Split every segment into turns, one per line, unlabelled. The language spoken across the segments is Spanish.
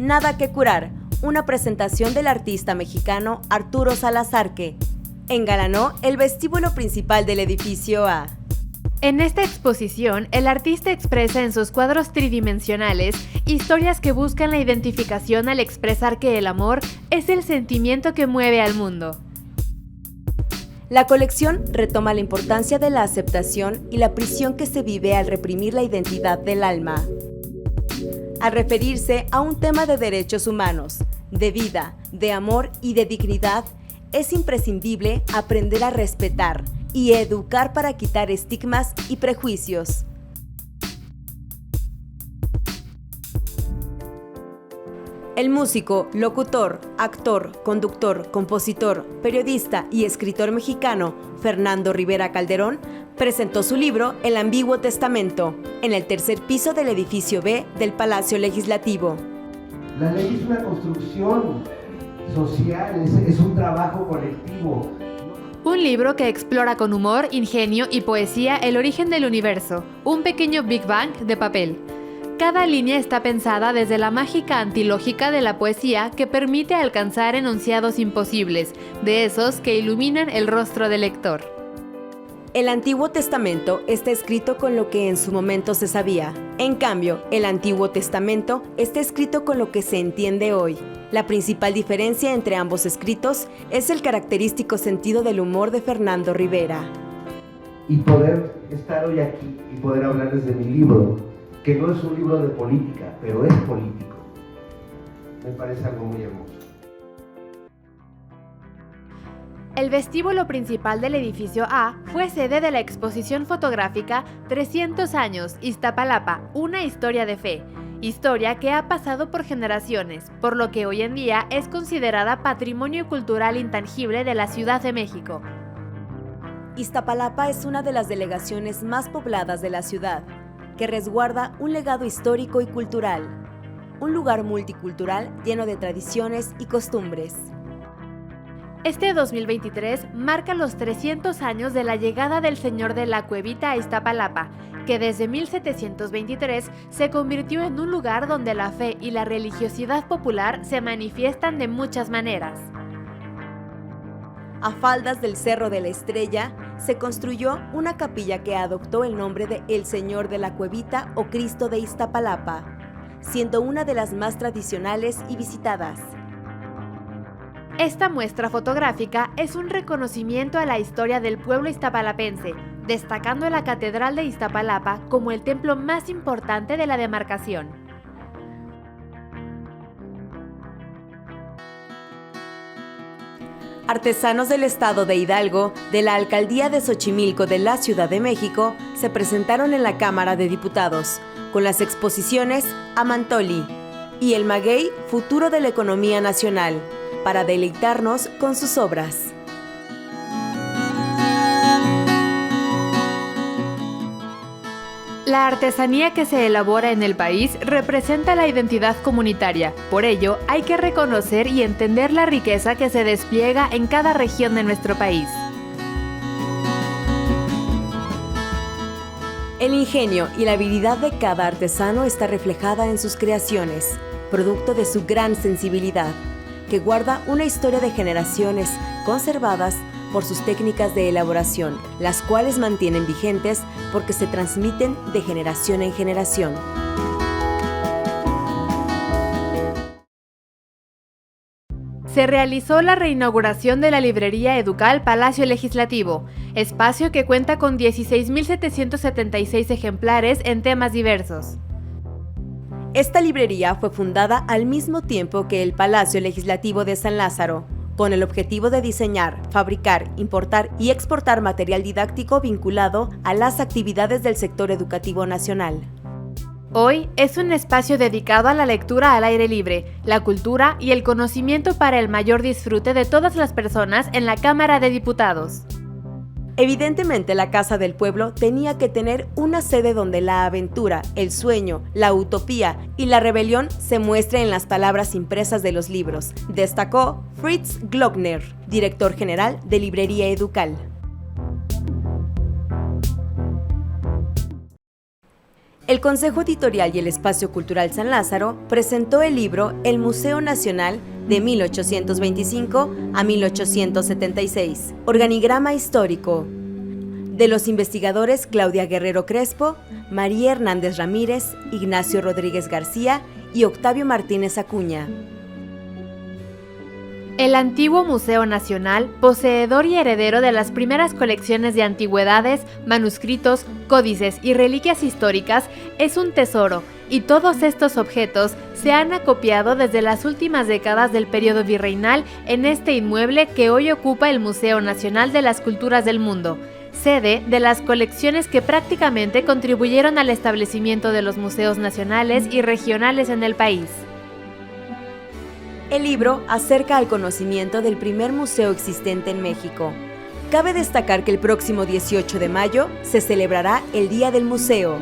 Nada que curar, una presentación del artista mexicano Arturo Salazar que engalanó el vestíbulo principal del edificio A.
En esta exposición, el artista expresa en sus cuadros tridimensionales historias que buscan la identificación al expresar que el amor es el sentimiento que mueve al mundo.
La colección retoma la importancia de la aceptación y la prisión que se vive al reprimir la identidad del alma. Al referirse a un tema de derechos humanos, de vida, de amor y de dignidad, es imprescindible aprender a respetar y educar para quitar estigmas y prejuicios. El músico, locutor, actor, conductor, compositor, periodista y escritor mexicano Fernando Rivera Calderón presentó su libro El Ambiguo Testamento en el tercer piso del edificio B del Palacio Legislativo.
La ley es una construcción social, es un trabajo colectivo.
Un libro que explora con humor, ingenio y poesía el origen del universo, un pequeño Big Bang de papel. Cada línea está pensada desde la mágica antilógica de la poesía que permite alcanzar enunciados imposibles, de esos que iluminan el rostro del lector.
El Antiguo Testamento está escrito con lo que en su momento se sabía. En cambio, el Antiguo Testamento está escrito con lo que se entiende hoy. La principal diferencia entre ambos escritos es el característico sentido del humor de Fernando Rivera.
Y poder estar hoy aquí y poder hablar desde mi libro, que no es un libro de política, pero es político, me parece algo muy hermoso.
El vestíbulo principal del edificio A fue sede de la exposición fotográfica 300 años, Iztapalapa, una historia de fe. Historia que ha pasado por generaciones, por lo que hoy en día es considerada patrimonio cultural intangible de la Ciudad de México.
Iztapalapa es una de las delegaciones más pobladas de la ciudad, que resguarda un legado histórico y cultural, un lugar multicultural lleno de tradiciones y costumbres.
Este 2023 marca los 300 años de la llegada del Señor de la Cuevita a Iztapalapa, que desde 1723 se convirtió en un lugar donde la fe y la religiosidad popular se manifiestan de muchas maneras.
A faldas del Cerro de la Estrella se construyó una capilla que adoptó el nombre de El Señor de la Cuevita o Cristo de Iztapalapa, siendo una de las más tradicionales y visitadas.
Esta muestra fotográfica es un reconocimiento a la historia del pueblo iztapalapense, destacando la Catedral de Iztapalapa como el templo más importante de la demarcación.
Artesanos del estado de Hidalgo, de la alcaldía de Xochimilco de la Ciudad de México, se presentaron en la Cámara de Diputados, con las exposiciones Amantoli y El Maguey, Futuro de la Economía Nacional, para deleitarnos con sus obras.
La artesanía que se elabora en el país representa la identidad comunitaria. Por ello, hay que reconocer y entender la riqueza que se despliega en cada región de nuestro país.
El ingenio y la habilidad de cada artesano está reflejada en sus creaciones, producto de su gran sensibilidad, que guarda una historia de generaciones conservadas por sus técnicas de elaboración, las cuales mantienen vigentes porque se transmiten de generación en generación.
Se realizó la reinauguración de la librería Educal Palacio Legislativo, espacio que cuenta con 16.776 ejemplares en temas diversos.
Esta librería fue fundada al mismo tiempo que el Palacio Legislativo de San Lázaro, con el objetivo de diseñar, fabricar, importar y exportar material didáctico vinculado a las actividades del sector educativo nacional.
Hoy es un espacio dedicado a la lectura al aire libre, la cultura y el conocimiento para el mayor disfrute de todas las personas en la Cámara de Diputados.
Evidentemente, la Casa del Pueblo tenía que tener una sede donde la aventura, el sueño, la utopía y la rebelión se muestren en las palabras impresas de los libros, destacó Fritz Glockner, director general de Librería Educal. El Consejo Editorial y el Espacio Cultural San Lázaro presentó el libro El Museo Nacional de 1825 a 1876, Organigrama Histórico, de los investigadores Claudia Guerrero Crespo, María Hernández Ramírez, Ignacio Rodríguez García y Octavio Martínez Acuña.
El antiguo Museo Nacional, poseedor y heredero de las primeras colecciones de antigüedades, manuscritos, códices y reliquias históricas, es un tesoro, y todos estos objetos se han acopiado desde las últimas décadas del periodo virreinal en este inmueble que hoy ocupa el Museo Nacional de las Culturas del Mundo, sede de las colecciones que prácticamente contribuyeron al establecimiento de los museos nacionales y regionales en el país.
El libro acerca al conocimiento del primer museo existente en México. Cabe destacar que el próximo 18 de mayo se celebrará el Día del Museo.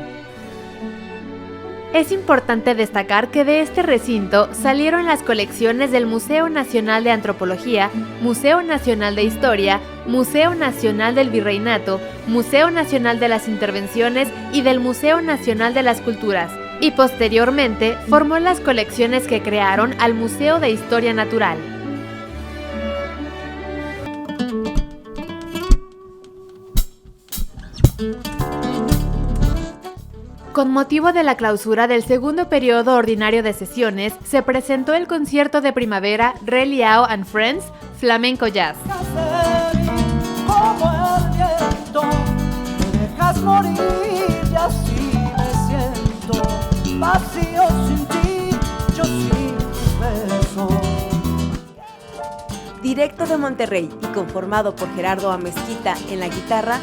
Es importante destacar que de este recinto salieron las colecciones del Museo Nacional de Antropología, Museo Nacional de Historia, Museo Nacional del Virreinato, Museo Nacional de las Intervenciones y del Museo Nacional de las Culturas, y posteriormente formó las colecciones que crearon al Museo de Historia Natural. Con motivo de la clausura del segundo periodo ordinario de sesiones, se presentó el concierto de primavera Re Liao and Friends Flamenco Jazz.
Como el viento, me dejas morir y así me siento, vacío sin ti, yo sin tus besos.
Directo de Monterrey y conformado por Gerardo Amezquita en la guitarra,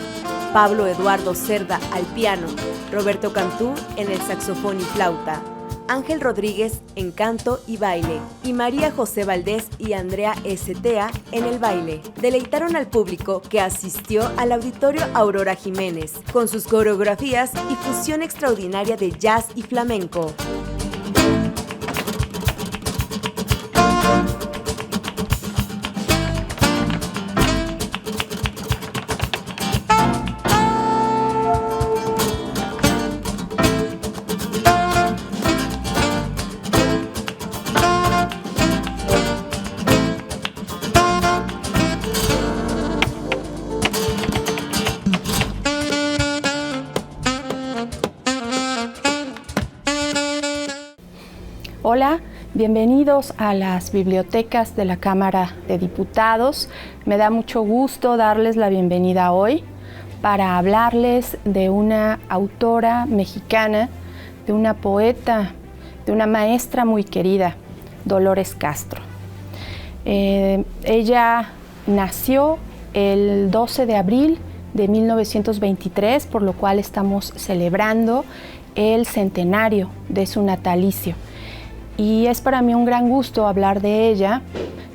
Pablo Eduardo Cerda al piano, Roberto Cantú en el saxofón y flauta, Ángel Rodríguez en canto y baile, y María José Valdés y Andrea Estea en el baile. Deleitaron al público que asistió al Auditorio Aurora Jiménez, con sus coreografías y fusión extraordinaria de jazz y flamenco.
Hola, bienvenidos a las bibliotecas de la Cámara de Diputados. Me da mucho gusto darles la bienvenida hoy para hablarles de una autora mexicana, de una poeta, de una maestra muy querida, Dolores Castro. Ella nació el 12 de abril de 1923, por lo cual estamos celebrando el centenario de su natalicio. Y es para mí un gran gusto hablar de ella,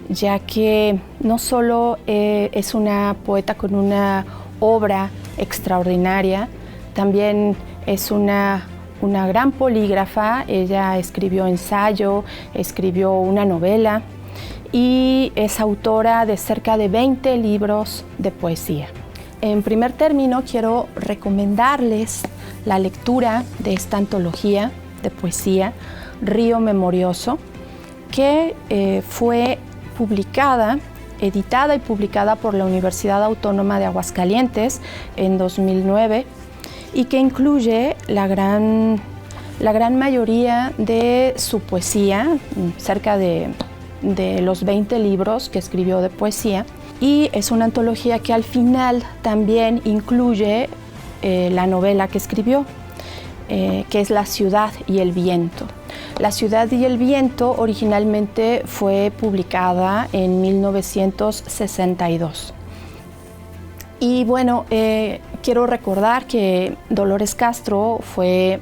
ya que no solo es una poeta con una obra extraordinaria, también es una gran polígrafa. Ella escribió ensayo, escribió una novela y es autora de cerca de 20 libros de poesía. En primer término, quiero recomendarles la lectura de esta antología de poesía, Río Memorioso, que fue editada y publicada por la Universidad Autónoma de Aguascalientes en 2009 y que incluye la gran mayoría de su poesía, cerca de los 20 libros que escribió de poesía, y es una antología que al final también incluye la novela que escribió, que es La ciudad y el viento. La ciudad y el viento originalmente fue publicada en 1962. Y bueno, quiero recordar que Dolores Castro fue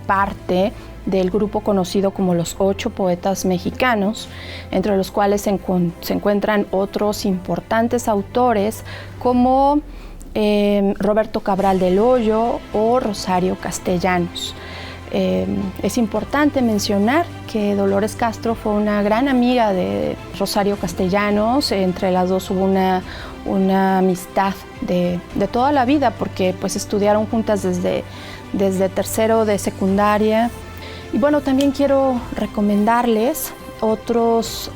parte del grupo conocido como los 8 poetas mexicanos, entre los cuales se encuentran otros importantes autores como Roberto Cabral del Hoyo o Rosario Castellanos. Es importante mencionar que Dolores Castro fue una gran amiga de Rosario Castellanos. Entre las dos hubo una amistad de toda la vida, porque pues estudiaron juntas desde tercero de secundaria. Y bueno, también quiero recomendarles otros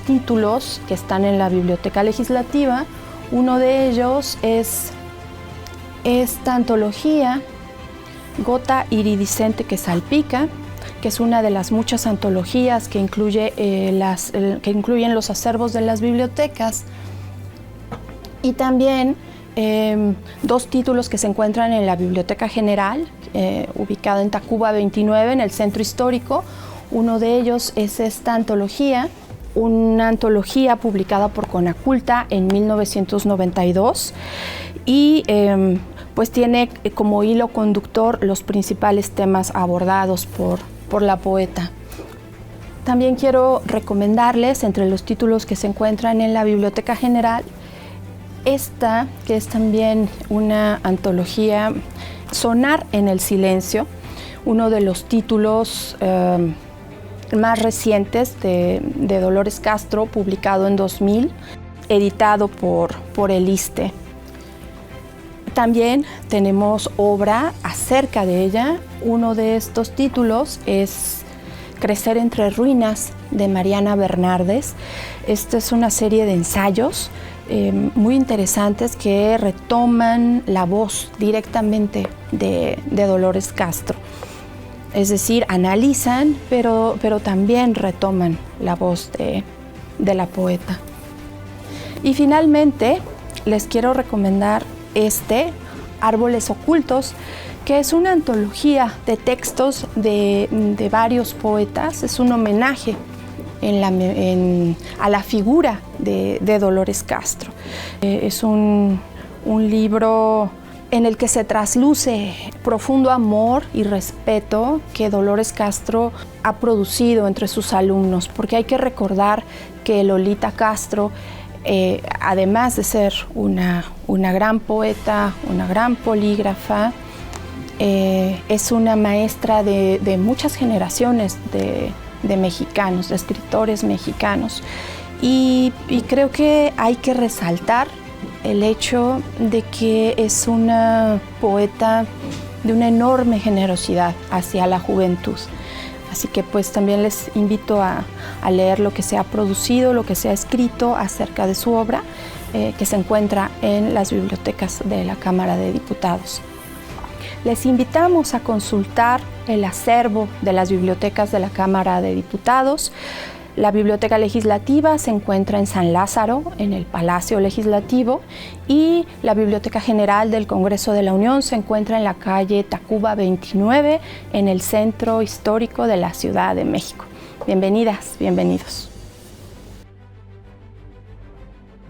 títulos que están en la Biblioteca Legislativa. Uno de ellos es esta antología, Gota iridiscente que salpica, que es una de las muchas antologías que incluyen los acervos de las bibliotecas. Y también dos títulos que se encuentran en la Biblioteca General, ubicada en Tacuba 29, en el Centro Histórico. Uno de ellos es esta antología, una antología publicada por Conaculta en 1992 y pues tiene como hilo conductor los principales temas abordados por la poeta. También quiero recomendarles, entre los títulos que se encuentran en la Biblioteca General, esta, que es también una antología, Sonar en el silencio, uno de los títulos más recientes de Dolores Castro, publicado en 2000, editado por el ISSSTE. También tenemos obra acerca de ella. Uno de estos títulos es Crecer entre ruinas, de Mariana Bernardes. Esta es una serie de ensayos muy interesantes que retoman la voz directamente de Dolores Castro. Es decir, analizan, pero también retoman la voz de la poeta. Y finalmente, les quiero recomendar Árboles Ocultos, que es una antología de textos de varios poetas. Es un homenaje a la figura de Dolores Castro. Es un libro en el que se trasluce profundo amor y respeto que Dolores Castro ha producido entre sus alumnos, porque hay que recordar que Lolita Castro, además de ser una gran poeta, una gran polígrafa, es una maestra de muchas generaciones de mexicanos, de escritores mexicanos. Y creo que hay que resaltar el hecho de que es una poeta de una enorme generosidad hacia la juventud. Así que pues también les invito a leer lo que se ha producido, lo que se ha escrito acerca de su obra, que se encuentra en las bibliotecas de la Cámara de Diputados. Les invitamos a consultar el acervo de las bibliotecas de la Cámara de Diputados. La Biblioteca Legislativa se encuentra en San Lázaro, en el Palacio Legislativo, y la Biblioteca General del Congreso de la Unión se encuentra en la calle Tacuba 29, en el Centro Histórico de la Ciudad de México. Bienvenidas, bienvenidos.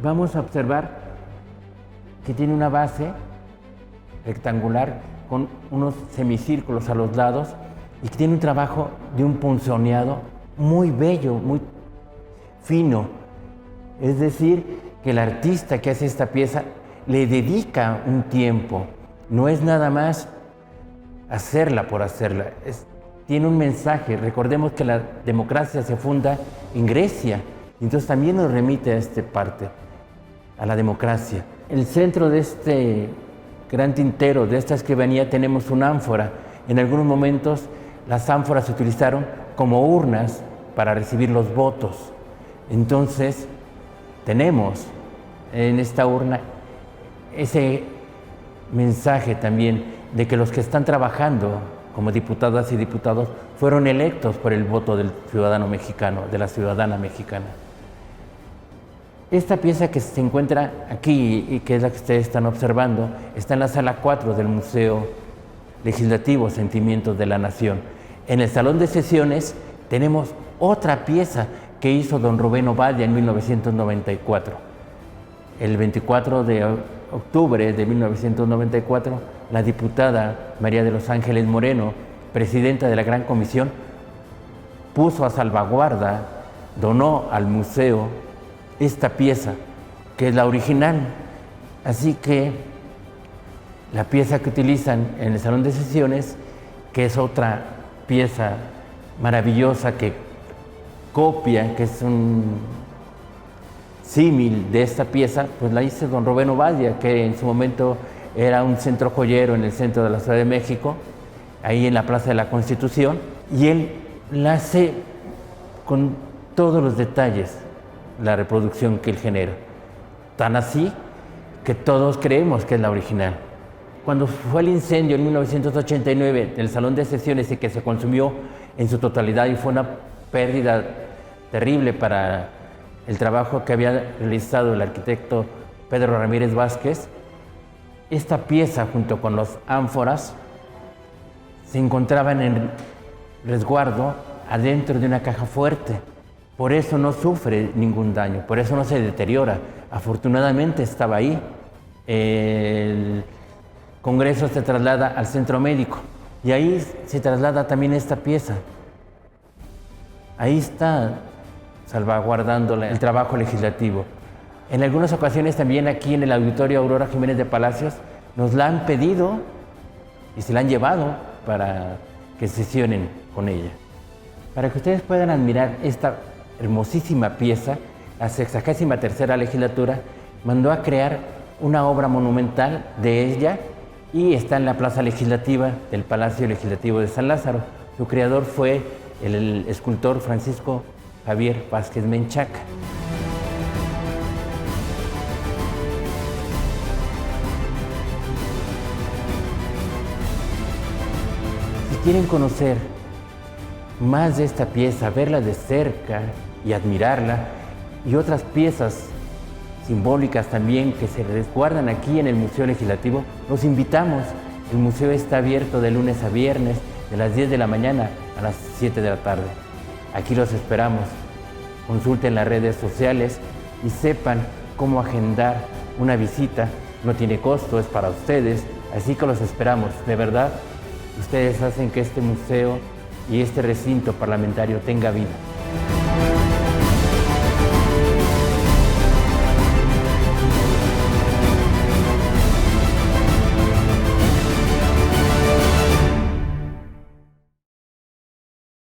Vamos a observar que tiene una base rectangular con unos semicírculos a los lados y que tiene un trabajo de un punzoneado muy bello, muy fino. Es decir, que el artista que hace esta pieza le dedica un tiempo. No es nada más hacerla por hacerla. Tiene un mensaje. Recordemos que la democracia se funda en Grecia. Entonces también nos remite a esta parte, a la democracia. El centro de este gran tintero, de esta escribanía, tenemos una ánfora. En algunos momentos las ánforas se utilizaron como urnas para recibir los votos. Entonces, tenemos en esta urna ese mensaje también de que los que están trabajando como diputadas y diputados fueron electos por el voto del ciudadano mexicano, de la ciudadana mexicana. Esta pieza que se encuentra aquí y que es la que ustedes están observando, está en la sala 4 del Museo Legislativo Sentimientos de la Nación. En el Salón de Sesiones tenemos otra pieza que hizo don Rubén Ovadia en 1994. El 24 de octubre de 1994, la diputada María de los Ángeles Moreno, presidenta de la Gran Comisión, puso a salvaguarda, donó al museo esta pieza, que es la original. Así que la pieza que utilizan en el Salón de Sesiones, que es otra pieza maravillosa que copia, que es un símil de esta pieza, pues la hizo don Rubén Ovadia, que en su momento era un centro joyero en el centro de la Ciudad de México, ahí en la Plaza de la Constitución, y él la hace con todos los detalles, la reproducción que él genera. Tan así que todos creemos que es la original. Cuando fue el incendio en 1989 del Salón de Sesiones y que se consumió en su totalidad y fue una pérdida terrible para el trabajo que había realizado el arquitecto Pedro Ramírez Vázquez, esta pieza junto con los ánforas se encontraban en resguardo adentro de una caja fuerte. Por eso no sufre ningún daño, por eso no se deteriora. Afortunadamente estaba ahí. El Congreso se traslada al Centro Médico y ahí se traslada también esta pieza. Ahí está salvaguardando el trabajo legislativo. En algunas ocasiones también aquí en el Auditorio Aurora Jiménez de Palacios nos la han pedido y se la han llevado para que sesionen con ella. Para que ustedes puedan admirar esta hermosísima pieza, la 63ª legislatura mandó a crear una obra monumental de ella y está en la Plaza Legislativa del Palacio Legislativo de San Lázaro. Su creador fue el escultor Francisco Javier Vázquez Menchaca. Si quieren conocer más de esta pieza, verla de cerca y admirarla, y otras piezas simbólicas también que se resguardan aquí en el Museo Legislativo, los invitamos. El museo está abierto de lunes a viernes, de las 10 de la mañana a las 7 de la tarde. Aquí los esperamos. Consulten las redes sociales y sepan cómo agendar una visita. No tiene costo, es para ustedes, así que los esperamos. De verdad, ustedes hacen que este museo y este recinto parlamentario tenga vida.